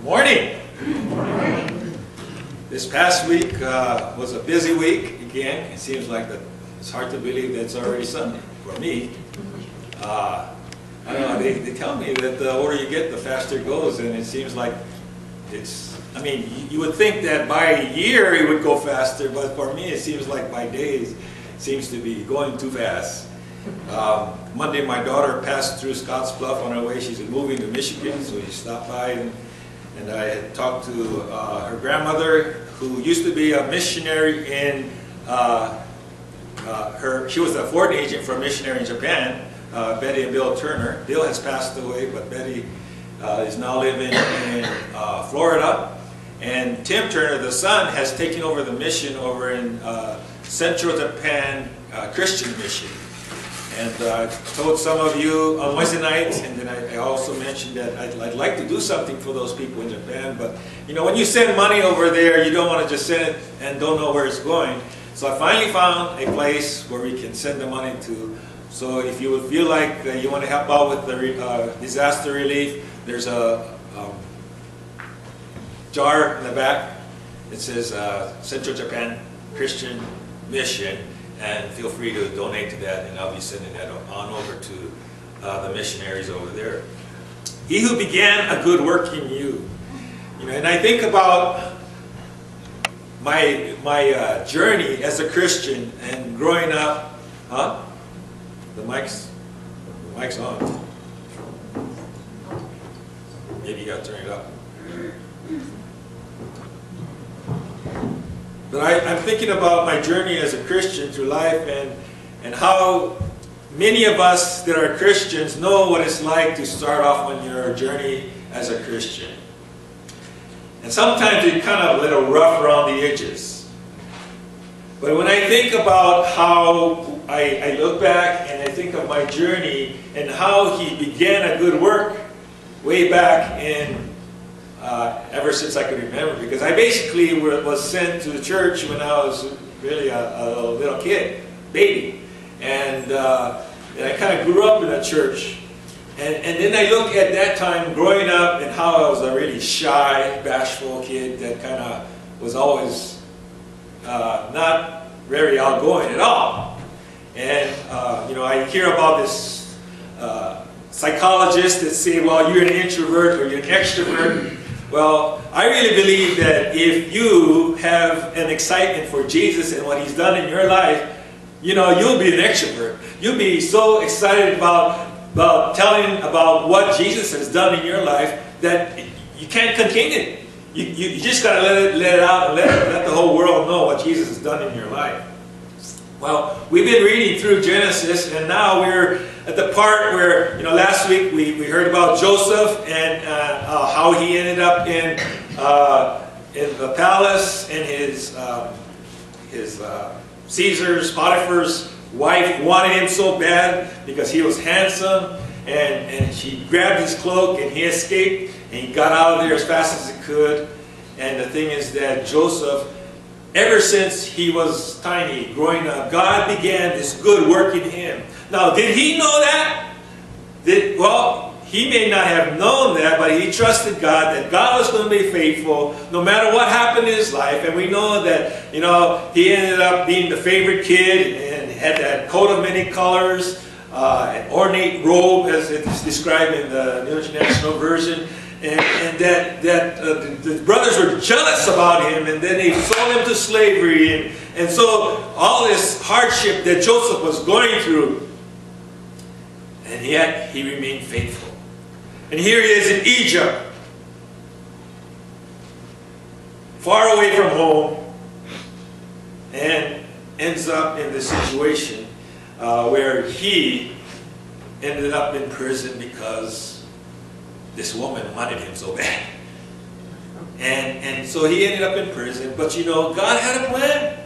Morning. This past week was a busy week again. It seems like it's hard to believe that it's already Sunday for me. I don't know, they tell me that the older you get, the faster it goes, and it seems like I mean, you would think that by a year it would go faster, but for me it seems like by days it seems to be going too fast. Monday my daughter passed through Scottsbluff on her way. She's moving to Michigan, so she stopped by and I had talked to her grandmother, who used to be a missionary in she was a foreign agent for a missionary in Japan, Betty and Bill Turner. Bill has passed away, but Betty is now living in Florida. And Tim Turner, the son, has taken over the mission over in Central Japan Christian Mission. And I told some of you on Wednesday nights, and then I also mentioned that I'd like to do something for those people in Japan. But you know, when you send money over there, you don't want to just send it and don't know where it's going. So I finally found a place where we can send the money to. So if you would feel like you want to help out with the disaster relief, there's a jar in the back. It says Central Japan Christian Mission, and feel free to donate to that, and I'll be sending that on over to the missionaries over there. He who began a good work in you. You know, and I think about my journey as a Christian and growing up. Huh? The mic's on. Maybe you got to turn it up. But I'm thinking about my journey as a Christian through life, and how many of us that are Christians know what it's like to start off on your journey as a Christian. And sometimes it's kind of a little rough around the edges. But when I think about how I look back and I think of my journey and how he began a good work way back in ever since I could remember, because I basically was sent to the church when I was really a little kid, baby, and I kind of grew up in a church, and then I look at that time growing up and how I was a really shy, bashful kid that kind of was always not very outgoing at all. And you know, I hear about this psychologists that say, well, you're an introvert or you're an extrovert. Well, I really believe that if you have an excitement for Jesus and what he's done in your life, you know, you'll be an extrovert. You'll be so excited about telling about what Jesus has done in your life that you can't contain it. You just got to let it out and let the whole world know what Jesus has done in your life. Well, we've been reading through Genesis, and now we're at the part where, you know, last week we heard about Joseph and how he ended up in the palace, and his Caesar's, Potiphar's wife wanted him so bad because he was handsome, and she grabbed his cloak and he escaped, and he got out of there as fast as he could. And the thing is that Joseph, ever since he was tiny, growing up, God began this good work in him. Now, did he know that? Well, he may not have known that, but he trusted God, that God was going to be faithful no matter what happened in his life. And we know that, you know, he ended up being the favorite kid and had that coat of many colors, an ornate robe, as it's described in the New International Version. And that the brothers were jealous about him, and then they sold him to slavery. And so all this hardship that Joseph was going through, and yet he remained faithful. And here he is in Egypt, far away from home, and ends up in this situation where he ended up in prison because this woman wanted him so bad. And so he ended up in prison. But you know, God had a plan.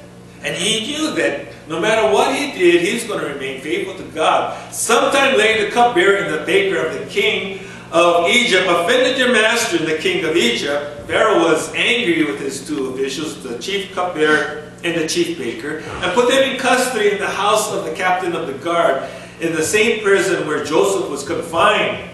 And he knew that no matter what he did, he was going to remain faithful to God. Sometime later, the cupbearer and the baker of the king of Egypt offended your master, the king of Egypt. Pharaoh was angry with his two officials, the chief cupbearer and the chief baker, and put them in custody in the house of the captain of the guard, in the same prison where Joseph was confined.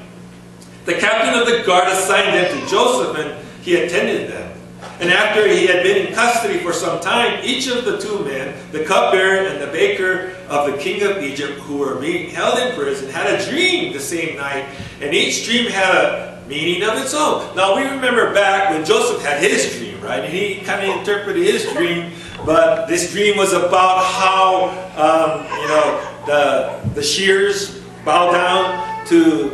The captain of the guard assigned them to Joseph, and he attended them. And after he had been in custody for some time, each of the two men, the cupbearer and the baker of the king of Egypt, who were being held in prison, had a dream the same night, and each dream had a meaning of its own. Now we remember back when Joseph had his dream, right? And he kind of interpreted his dream, but this dream was about how, the shears bow down to,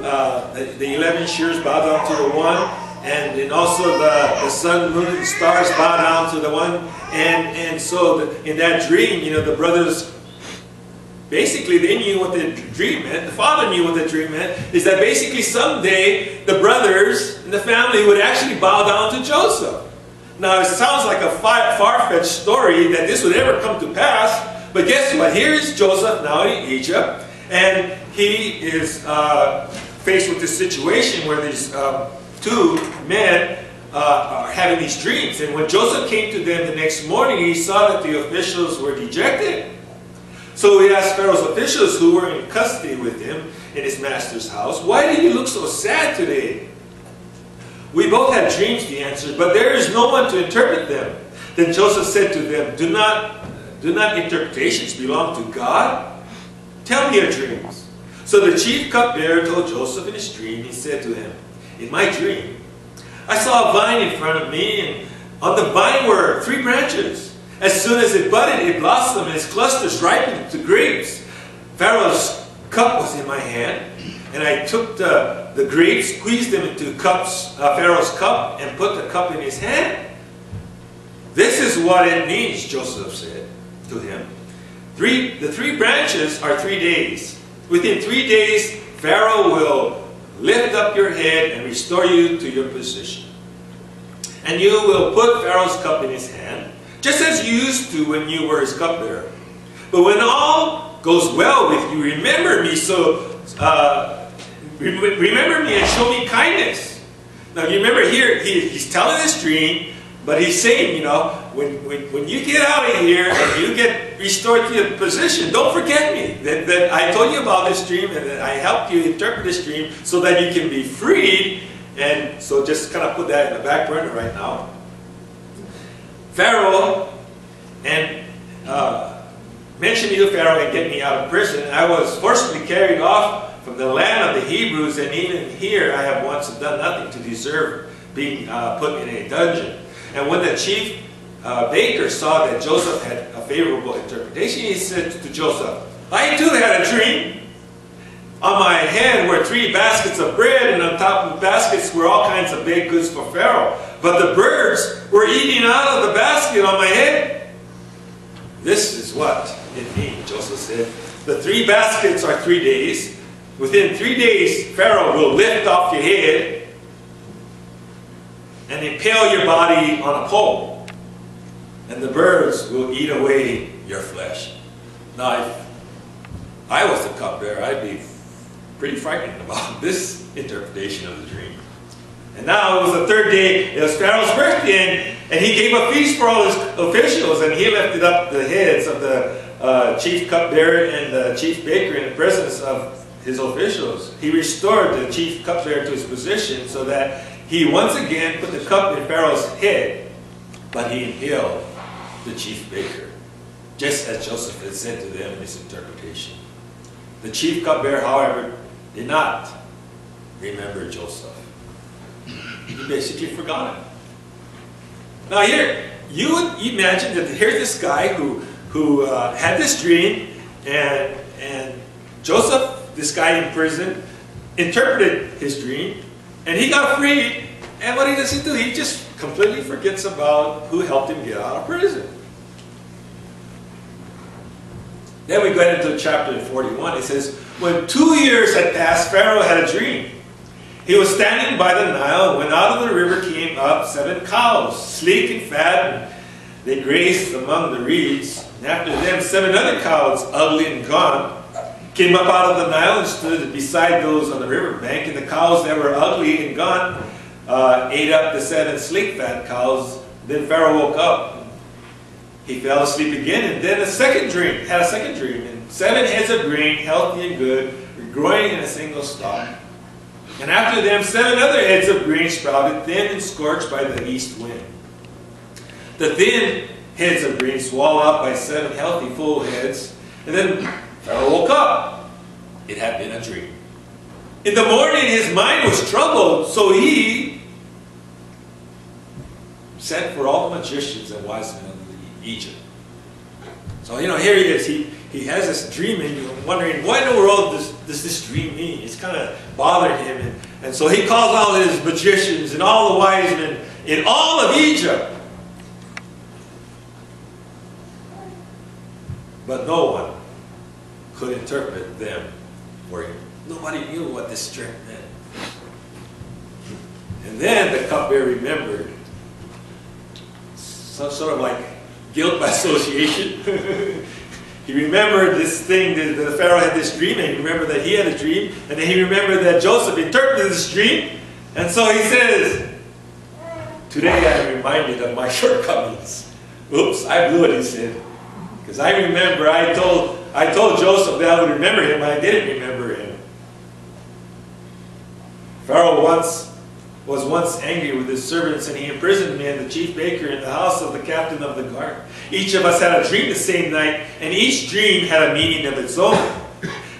the 11 shears bow down to the one, and then also the sun, moon, and stars bow down to the one. And so in that dream, the brothers, basically they knew what the dream meant. The father knew what the dream meant. Is that basically someday the brothers and the family would actually bow down to Joseph. Now it sounds like a far-fetched story that this would ever come to pass. But guess what? Here is Joseph now in Egypt. And he is faced with this situation where these two men are having these dreams. And when Joseph came to them the next morning, he saw that the officials were dejected. So he asked Pharaoh's officials who were in custody with him in his master's house, "Why do you look so sad today?" "We both had dreams," he answered, "but there is no one to interpret them." Then Joseph said to them, Do not interpretations belong to God? Tell me your dreams." So the chief cupbearer told Joseph in his dream. He said to him, "In my dream, I saw a vine in front of me, and on the vine were 3 branches. As soon as it budded, it blossomed, and its clusters ripened to grapes. Pharaoh's cup was in my hand, and I took the grapes, squeezed them into Pharaoh's cup, and put the cup in his hand." "This is what it means," Joseph said to him. The 3 branches are 3 days. Within 3 days, Pharaoh will lift up your head and restore you to your position. And you will put Pharaoh's cup in his hand, just as you used to when you were his cupbearer. But when all goes well with you, remember me remember me and show me kindness. Now you remember here, he's telling this dream, but he's saying, when you get out of here and you get restored to your position, don't forget me. That I told you about this dream and that I helped you interpret this dream so that you can be freed. And so just kind of put that in the back burner right now. Pharaoh, and mention me to Pharaoh and get me out of prison. I was forcibly carried off from the land of the Hebrews, and even here I have once done nothing to deserve being put in a dungeon. And when the chief baker saw that Joseph had a favorable interpretation, he said to Joseph, "I too had a dream. On my head were 3 baskets of bread, and on top of the baskets were all kinds of baked goods for Pharaoh. But the birds were eating out of the basket on my head." "This is what it means," Joseph said. "The 3 baskets are 3 days. Within 3 days, Pharaoh will lift off your head and impale your body on a pole, and the birds will eat away your flesh." Now, if I was the cupbearer, I'd be pretty frightened about this interpretation of the dream. And now it was the 3rd day, it was Pharaoh's birthday, and he gave a feast for all his officials, and he lifted up the heads of the chief cupbearer and the chief baker in the presence of his officials. He restored the chief cupbearer to his position so that he once again put the cup in Pharaoh's head, but he impaled the chief baker, just as Joseph had said to them in his interpretation. The chief cupbearer, however, did not remember Joseph. He basically forgot him. Now here, you would imagine that here's this guy who had this dream, and Joseph, this guy in prison, interpreted his dream, and he got freed, and what does he do? He just completely forgets about who helped him get out of prison. Then we go into chapter 41. It says, "When 2 years had passed, Pharaoh had a dream. He was standing by the Nile, and when out of the river came up 7 cows, sleek and fat, and they grazed among the reeds. And after them 7 other cows, ugly and gaunt, came up out of the Nile and stood beside those on the river bank. And the cows that were ugly and gaunt ate up the 7 sleek, fat cows. Then Pharaoh woke up. He fell asleep again, and then had a second dream. And 7 heads of grain, healthy and good, were growing in a single stalk. And after them 7 other heads of grain sprouted, thin and scorched by the east wind. The thin heads of grain swallowed up by 7 healthy, full heads. And then Pharaoh woke up. It had been a dream. In the morning his mind was troubled, so he sent for all the magicians and wise men of Egypt. So, here he is. He has this dream, and you're wondering, what in the world does this dream mean? It's kind of bothered him. And so he calls all his magicians and all the wise men in all of Egypt. But no one could interpret them for him. Nobody knew what this dream meant. And then the cupbearer remembered, some sort of like guilt by association. He remembered this thing that the Pharaoh had this dream, and he remembered that he had a dream, and then he remembered that Joseph interpreted this dream, and so he says, today I am reminded of my shortcomings. Oops, I blew it, he said. Because I remember, I told Joseph that I would remember him, but I didn't remember him. Pharaoh was once angry with his servants, and he imprisoned me and the chief baker in the house of the captain of the guard. Each of us had a dream the same night, and each dream had a meaning of its own.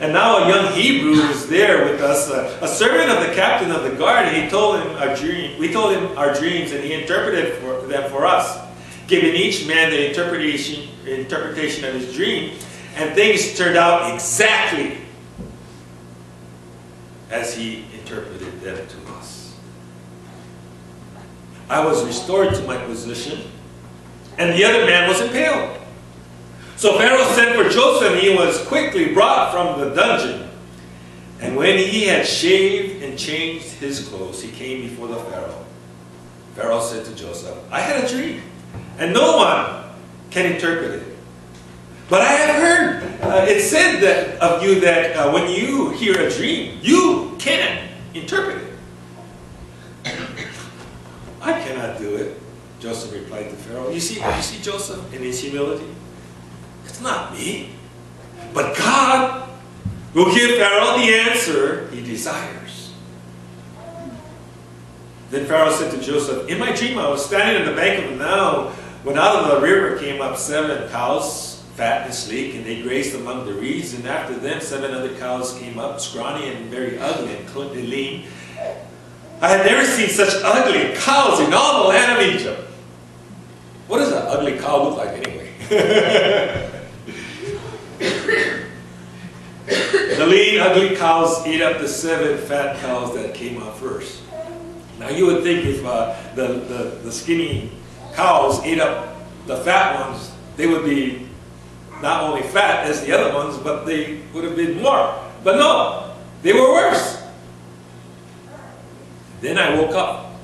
And now a young Hebrew was there with us, a servant of the captain of the guard, and he told him our dream. We told him our dreams, and he interpreted them for us, giving each man the interpretation of his dream, and things turned out exactly as he interpreted them to us. I was restored to my position, and the other man was impaled. So Pharaoh sent for Joseph, and he was quickly brought from the dungeon. And when he had shaved and changed his clothes, he came before the Pharaoh. Pharaoh said to Joseph, I had a dream, and no one can interpret it. But I have heard it said that of you that when you hear a dream, you can interpret it. I cannot do it, Joseph replied to Pharaoh. You see Joseph in his humility? It's not me, but God will give Pharaoh the answer he desires. Then Pharaoh said to Joseph, in my dream I was standing on the bank of the Nile when out of the river came up 7 cows, fat and sleek, and they grazed among the reeds, and after them 7 other cows came up, scrawny and very ugly and lean. I had never seen such ugly cows in all the land of Egypt. What does an ugly cow look like anyway? The lean, ugly cows ate up the 7 fat cows that came out first. Now you would think if the skinny cows ate up the fat ones, they would be not only fat as the other ones, but they would have been more. But no, they were worse. Then I woke up.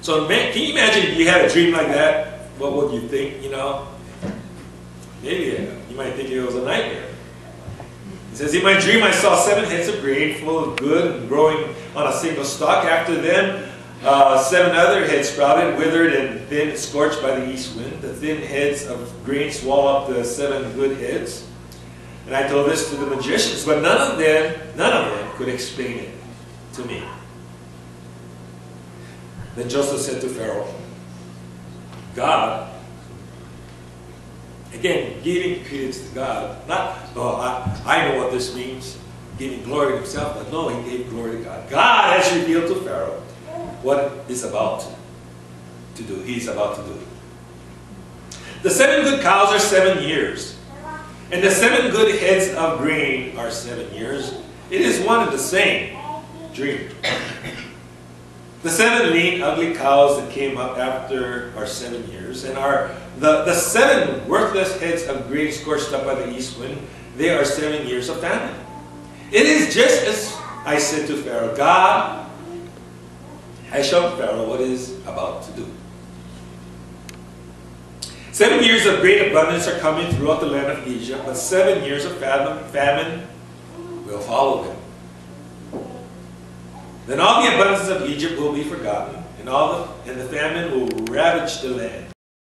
So can you imagine if you had a dream like that? What would you think, Maybe you might think it was a nightmare. It says, in my dream I saw 7 heads of grain full of good and growing on a single stalk. After them 7 other heads sprouted, withered and thin and scorched by the east wind. The thin heads of grain swallowed up the 7 good heads. And I told this to the magicians, but none of them could explain it to me. Then Joseph said to Pharaoh, God, again, giving credence to God, not, I know what this means, giving glory to himself, but no, he gave glory to God. God has revealed to Pharaoh what he's about to do. He's about to do. The 7 good cows are 7 years, and the 7 good heads of grain are 7 years. It is one and the same dream. The 7 lean, ugly cows that came up after are 7 years, and are the 7 worthless heads of grain scorched up by the east wind. They are 7 years of famine. It is just as I said to Pharaoh. God has shown Pharaoh what he is about to do. 7 years of great abundance are coming throughout the land of Egypt, but 7 years of famine will follow them. Then all the abundance of Egypt will be forgotten, and the famine will ravage the land.